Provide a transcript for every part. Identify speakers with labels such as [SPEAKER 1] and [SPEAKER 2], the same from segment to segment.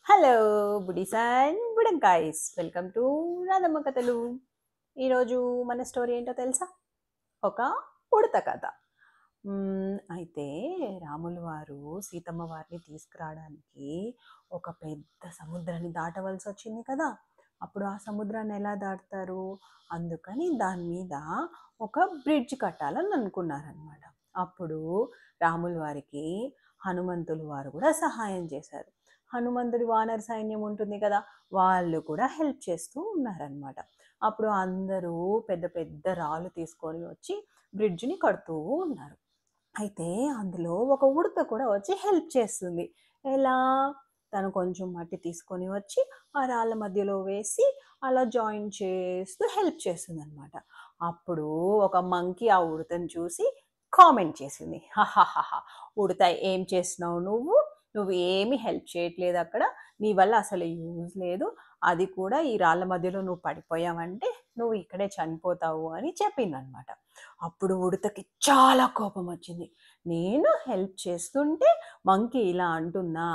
[SPEAKER 1] Hello buddies and బుడంకాయ్స్ welcome to Radhamma కథలు. ఈరోజు మన స్టోరీ ఏంటో తెలుసా? ఒక ఉడత కథ. అయితే రాములు వారు సీతమ్మ వారిని తీసుకురావడానికి ఒక పెద్ద సముద్రాన్ని దాటవలసి వచ్చింది కదా. అప్పుడు ఆ సముద్రాన్ని ఎలా దాటుతారు? అందుకని దాని మీద ఒక బ్రిడ్జ్ కట్టాలని అనుకున్నారనమాట. అప్పుడు రాముల వారికి హనుమంతులు వారు కూడా సహాయం చేశారు. హనుమంతుడి వానర సైన్యం ఉంటుంది కదా, వాళ్ళు కూడా హెల్ప్ చేస్తూ ఉన్నారనమాట. అప్పుడు అందరూ పెద్ద పెద్ద రాళ్ళు తీసుకొని వచ్చి బ్రిడ్జ్ని కడుతూ ఉన్నారు. అయితే అందులో ఒక ఉడత కూడా వచ్చి హెల్ప్ చేస్తుంది. ఎలా? తను కొంచెం మట్టి తీసుకొని వచ్చి ఆ రాళ్ళ మధ్యలో వేసి అలా జాయిన్ చేస్తూ హెల్ప్ చేస్తుంది అనమాట. అప్పుడు ఒక మంకీ ఆ ఉడతను చూసి కామెంట్ చేసింది, హహహహ, ఉడత ఏం చేస్తున్నావు నువ్వు? నువ్వు ఏమి హెల్ప్ చేయట్లేదు అక్కడ, నీ వల్ల అసలు యూజ్ లేదు, అది కూడా ఈ రాళ్ళ మధ్యలో నువ్వు పడిపోయావంటే నువ్వు ఇక్కడే చనిపోతావు అని చెప్పిందనమాట. అప్పుడు ఉడతకి చాలా కోపం వచ్చింది. నేను హెల్ప్ చేస్తుంటే మంకీ ఇలా అంటుందా,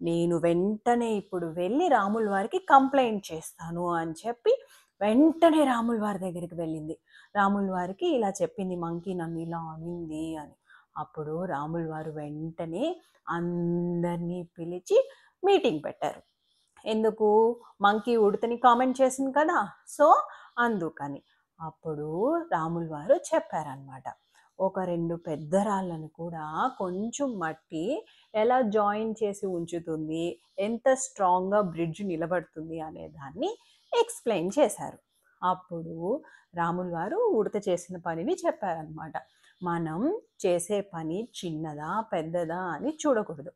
[SPEAKER 1] నేను వెంటనే ఇప్పుడు వెళ్ళి రాముల వారికి కంప్లైంట్ చేస్తాను అని చెప్పి వెంటనే రాముల వారి దగ్గరికి వెళ్ళింది. రాముల వారికి ఇలా చెప్పింది, మంకీ నన్ను ఇలా అనింది అని. అప్పుడు రాముల వారు వెంటనే అందరినీ పిలిచి మీటింగ్ పెట్టారు. ఎందుకు? మంకీ ఉడతని కామెంట్ చేసింది కదా, సో అందుకని. అప్పుడు రాముల వారు చెప్పారనమాట, ఒక 2 పెద్ద రాళ్ళను కూడా కొంచెం మట్టి ఎలా జాయిన్ చేసి ఉంచుతుంది, ఎంత స్ట్రాంగ్గా బ్రిడ్జ్ నిలబడుతుంది అనే దాన్ని ఎక్స్ప్లెయిన్ చేశారు. అప్పుడు రాముల వారు ఉడత చేసిన పనిని చెప్పారనమాట. మనం చేసే పని చిన్నదా పెద్దదా అని చూడకూడదు,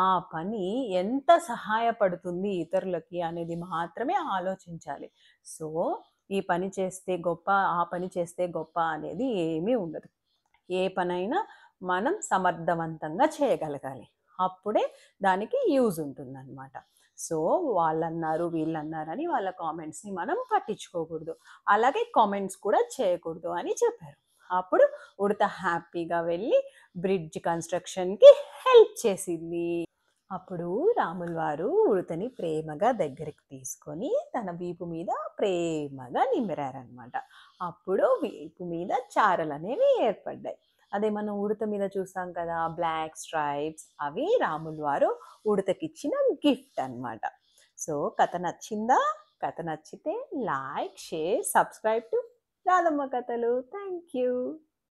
[SPEAKER 1] ఆ పని ఎంత సహాయపడుతుంది ఇతరులకి అనేది మాత్రమే ఆలోచించాలి. సో ఈ పని చేస్తే గొప్ప, ఆ పని చేస్తే గొప్ప అనేది ఏమీ ఉండదు. ఏ పనైనా మనం సమర్థవంతంగా చేయగలగాలి, అప్పుడే దానికి యూజ్ ఉంటుందన్నమాట. సో వాళ్ళన్నారు వీళ్ళన్నారని వాళ్ళ కామెంట్స్ని మనం పట్టించుకోకూడదు, అలాగే కామెంట్స్ కూడా చేయకూడదు అని చెప్పారు. అప్పుడు ఉడత హ్యాపీగా వెళ్ళి బ్రిడ్జ్ కన్స్ట్రక్షన్కి హెల్ప్ చేసింది. అప్పుడు రాముల వారు ఉడతని ప్రేమగా దగ్గరికి తీసుకొని తన వీపు మీద ప్రేమగా నిమిరారనమాట. అప్పుడు వీపు మీద చారలు అనేవి ఏర్పడ్డాయి. అదే మనం ఉడత మీద చూస్తాం కదా బ్లాక్ స్ట్రైప్స్, అవి రాముల వారు ఉడతకిచ్చిన గిఫ్ట్ అనమాట. సో కథ నచ్చిందా? కథ నచ్చితే like, share, subscribe to Radhamma కథలు. Thank you.